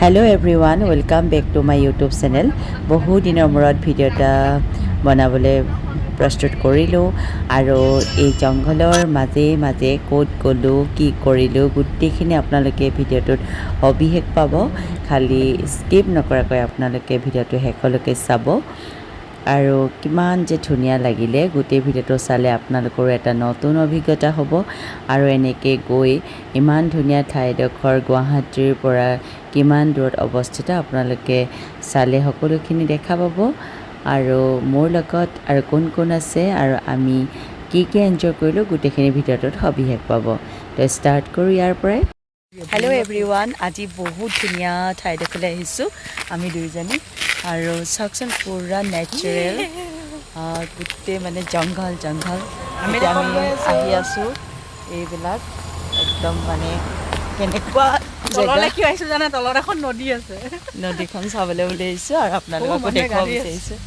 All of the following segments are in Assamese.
Hello everyone, welcome back to my YouTube channel. বহু দিনৰ মূৰত ভিডিঅ' এটা বনাবলৈ প্ৰস্তুত কৰিলোঁ আৰু এই জংঘলৰ মাজে মাজে ক'ত গ'লোঁ কি কৰিলোঁ গোটেইখিনি আপোনালোকে ভিডিঅ'টোত সবিশেষ পাব। খালি স্কিপ নকৰাকৈ আপোনালোকে ভিডিঅ'টো শেষলৈকে চাব আৰু কিমান যে ধুনীয়া লাগিলে গোটেই ভিডিঅ'টো চালে আপোনালোকৰ এটা নতুন অভিজ্ঞতা হ'ব আৰু এনেকৈ গৈ ইমান ধুনীয়া ঠাইডোখৰ গুৱাহাটীৰ পৰা কিমান দূৰত অৱস্থিত আপোনালোকে চালে সকলোখিনি দেখা পাব আৰু মোৰ লগত আৰু কোন কোন আছে আৰু আমি কি এনজয় কৰিলোঁ গোটেইখিনি ভিডিঅ'টোত সবিশেষ পাব। তো ষ্টাৰ্ট কৰোঁ ইয়াৰ পৰাই। হেল্ল' এভৰিৱান, আজি বহুত ধুনীয়া ঠাইডোখৰলৈ আহিছোঁ আমি দুইজনী আৰু চাওকচোন পুৰা নেচাৰেল গোটেই মানে জংঘল আমি আহি আছোঁ এইবিলাক একদম মানে কেনেকুৱা তললৈ কিয় আহিছোঁ জানে? তলত এখন নদী আছে, নদীখন চাবলৈ বুলি আহিছোঁ আৰু আপোনালোককো দেখুৱাব বিচাৰিছোঁ।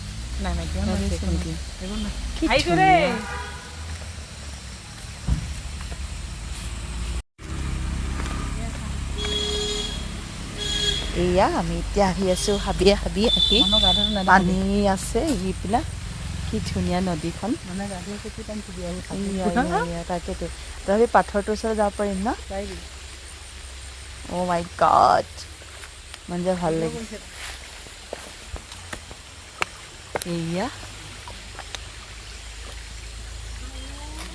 এয়া আমি এতিয়া আহি আছোঁ হাবি আহি পানী আছে এইবিলাক কি ধুনীয়া নদীখন তাকেতো তথাপি পাথৰটোৰ ওচৰত যাব পাৰিম ন? অ' মাই গড, মানে যে ভাল লাগে। এয়া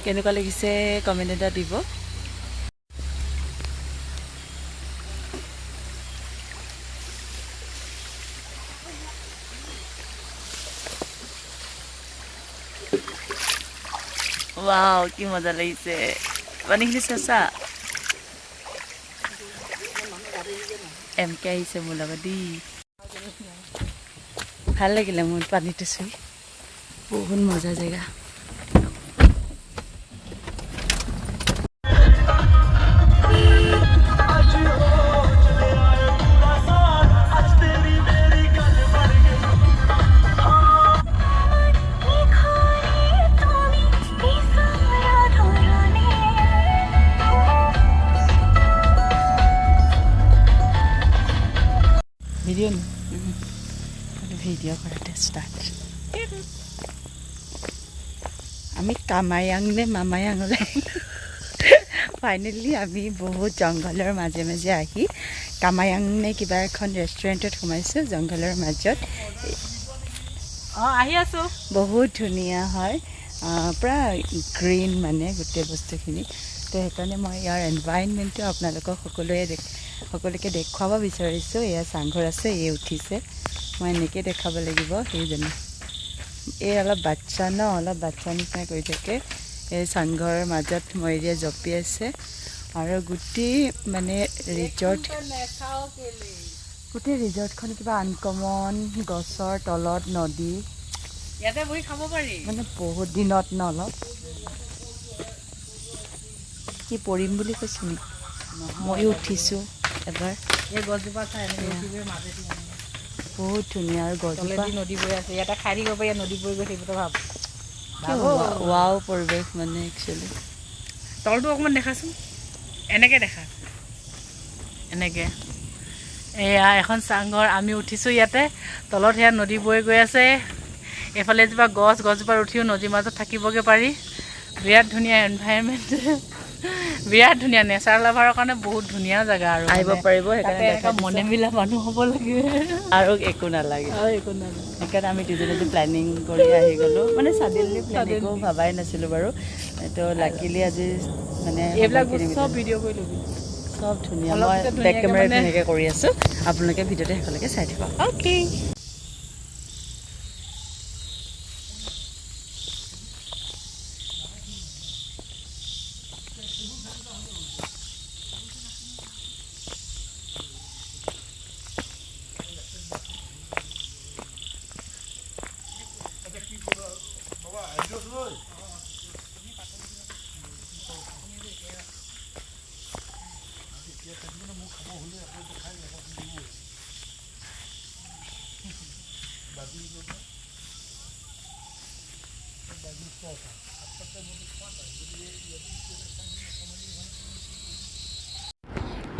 কেনেকুৱা লাগিছে কমেণ্ট এটা দিব। ৱাও কি মজা লাগিছে, পানীখিনি চেঁচা। এমকে আহিছে মোৰ লগত দেই, ভাল লাগিলে মোৰ পানীটো চুই, বহুত মজা জেগা। ভিডিঅ' কৰাতে ষ্টাৰ্ট। আমি কামায়াং নে মামায়াঙলৈ ফাইনেলি আমি বহুত জংঘলৰ মাজে মাজে আহি কামায়াং নে কিবা এখন ৰেষ্টুৰেণ্টত সোমাইছোঁ জংঘলৰ মাজত। আহি আছোঁ, বহুত ধুনীয়া হয়, পূৰা গ্ৰীণ মানে গোটেই বস্তুখিনি। তো সেইকাৰণে মই ইয়াৰ এনভাইৰনমেণ্টটো আপোনালোকক সকলোকে দেখুৱাব বিচাৰিছোঁ। এয়া চাংঘৰ আছে, এই উঠিছে, মই এনেকৈ দেখাব লাগিব। সেইজনী এই অলপ বাচ্চা নিচিনা কৰি থাকে, এই চাংঘৰৰ মাজত ময়ূৰীয়ে জঁপি আছে আৰু গোটেই মানে ৰিজৰ্টখন কিবা আনকমন, গছৰ তলত নদী, ইয়াতে বহি খাব পাৰি মানে বহুত দিনত ন অলপ কি পৰিম বুলি কৈছোঁ নেকি? ময়ো উঠিছোঁ এবাৰ। এই গছজোপা চাই বহুত ধুনীয়া আৰু গছজোপা নদী বৈ আছে, ইয়াতে খাই দিব পাৰি, নদী বৈ গৈ থাকিব। ৱাও পৰিৱেশ মানে একচুৱেলি। তলটো অকণমান দেখাচোন, এনেকৈ দেখা, এনেকৈ। এয়া এখন চাংঘৰ, আমি উঠিছোঁ ইয়াতে, তলত সেয়া নদী বৈ গৈ আছে, এইফালে এজোপা গছজোপাৰ উঠিও নদীৰ মাজত থাকিবগৈ পাৰি। বিৰাট ধুনীয়া এনভাইৰনমেণ্ট, বিৰাট ধুনীয়া, নেচাৰ লাভাৰৰ কাৰণে বহুত ধুনীয়া জেগা আৰু আহিব পাৰিব। সেইকাৰণে মনে মিলা মানুহ হ'ব লাগে আৰু একো নালাগে, সেইকাৰণে আমি দুজনে প্লেনিং কৰি আহি গ'লোঁ, মানে ছাডেনলি প্লেনিঙো ভবাই নাছিলোঁ বাৰু। তো লাকিলি আজি মানে এইবিলাক চব ভিডিঅ' কৰি ল'বি, চব ধুনীয়া। মই বেক কেমেৰা ধুনীয়াকৈ কৰি আছোঁ, আপোনালোকে ভিডিঅ'টো শেষলৈকে চাই থাকিব। অ'কে।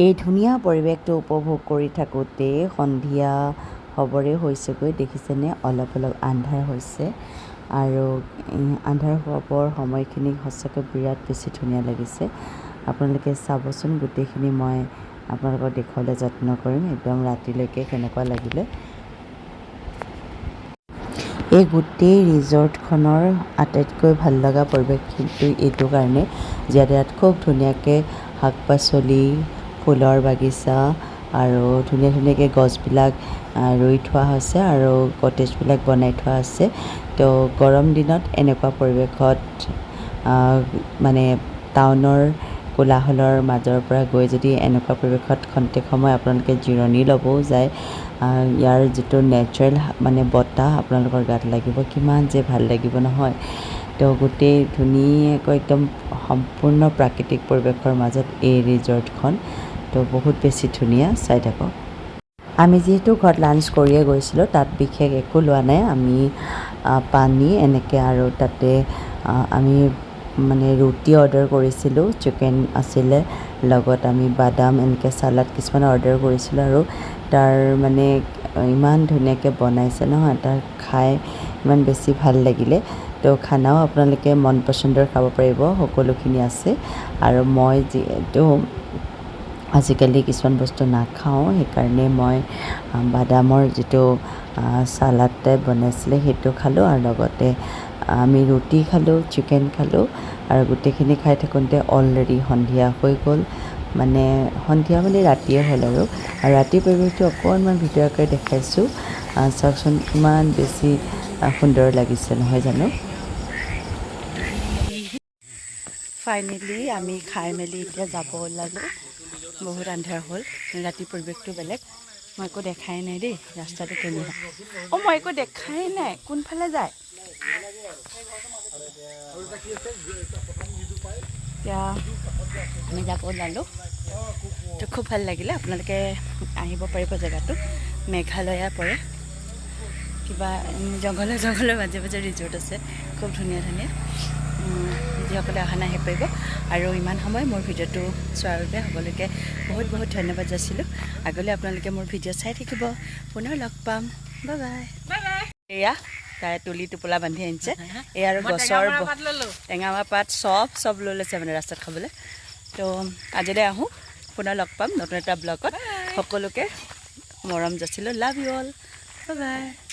এই ধুনীয়া পৰিৱেশটো উপভোগ কৰি থাকোঁতে সন্ধিয়া হ'বৰে হৈছেগৈ দেখিছেনে অলপ অলপ আন্ধাৰ হৈছে আৰু আন্ধাৰ হ'বৰ সময়খিনি সঁচাকৈ বিৰাট বেছি ধুনীয়া লাগিছে আপোনালোকে চাবচোন গোটেইখিনি মই আপোনালোকক দেখুৱাবলৈ যত্ন কৰিম একদম ৰাতিলৈকে কেনেকুৱা লাগিলে এই গোটেই ৰিজৰ্টখনৰ আটাইতকৈ ভাল লগা পৰিৱেশ কিন্তু এইটো কাৰণে যে ইয়াত খুব ধুনীয়াকৈ শাক পাচলি ফুলৰ বাগিচা আৰু ধুনীয়া ধুনীয়াকৈ গছবিলাক ৰুই থোৱা হৈছে আৰু কটেজবিলাক বনাই থোৱা আছে তো গৰম দিনত এনেকুৱা পৰিৱেশত মানে টাউনৰ কোলাহলৰ মাজৰ পৰা গৈ যদি এনেকুৱা পৰিৱেশত খন্তেক সময় আপোনালোকে জিৰণি ল'বও যায় ইয়াৰ যিটো নেচাৰেল মানে বতাহ আপোনালোকৰ গাত লাগিব কিমান যে ভাল লাগিব নহয় তো গোটেই ধুনীয়াকৈ একদম সম্পূৰ্ণ প্ৰাকৃতিক পৰিৱেশৰ মাজত এই ৰিজৰ্টখন তো বহুত বেছি ধুনীয়া চাই থাকক আমি যিহেতু ঘৰত লাঞ্চ কৰিয়ে গৈছিলোঁ তাত বিশেষ একো লোৱা নাই আমি পানী এনেকৈ আৰু তাতে আমি মানে ৰুটি অৰ্ডাৰ কৰিছিলোঁ চিকেন আছিলে লগত আমি বাদাম এনেকৈ চালাড কিছুমান অৰ্ডাৰ কৰিছিলোঁ আৰু তাৰ মানে ইমান ধুনীয়াকৈ বনাইছে নহয় তাৰ খাই ইমান বেছি ভাল লাগিলে তো খানাও আপোনালোকে মন পচন্দৰ খাব পাৰিব সকলোখিনি আছে আৰু মই যিহেতু আজিকালি কিছুমান বস্তু নাখাওঁ সেইকাৰণে মই বাদামৰ যিটো চালাড টাইপ বনাইছিলে সেইটো খালোঁ আৰু লগতে আমি ৰুটি খালোঁ চিকেন খালোঁ আৰু গোটেইখিনি খাই থাকোঁতে অলৰেডি সন্ধিয়া হৈ গ'ল মানে সন্ধিয়া মানে ৰাতিয়ে হ'ল আৰু ৰাতিৰ পৰিৱেশটো অকণমান ভিতৰকৈ দেখাইছোঁ চাওকচোন ইমান বেছি সুন্দৰ লাগিছে নহয় জানো ফাইনেলি আমি খাই মেলি এতিয়া যাব ওলালোঁ বহুত আন্ধাৰ হ'ল ৰাতি পৰিৱেশটো বেলেগ মই একো দেখাই নাই দেই ৰাস্তাটো কেনেকুৱা মই একো দেখাই নাই কোনফালে যায় এতিয়া আমি যাব ওলালোঁ তো খুব ভাল লাগিলে আপোনালোকে আহিব পাৰিব জেগাটো মেঘালয়া পৰে কিবা জংঘলৰ মাজে মাজে ৰিজৰ্ট আছে খুব ধুনীয়া ধুনীয়া যিসকলে অহা নাই আহি পাৰিব আৰু ইমান সময় মোৰ ভিডিঅ'টো চোৱাৰ বাবে সকলোকে বহুত বহুত ধন্যবাদ যাচিলোঁ আগলৈ আপোনালোকে মোৰ ভিডিঅ' চাই থাকিব পুনৰ লগ পাম বাই বাই এয়া তাই তুলি টোপোলা বান্ধি আনিছে এই আৰু গছৰ টেঙামৰা পাত চব লৈ লৈছে মানে ৰাস্তাত খাবলৈ তো আজিলৈ আহোঁ পুনৰ লগ পাম নতুন এটা ব্লগত সকলোকে মৰম যাচিলোঁ love you all bye bye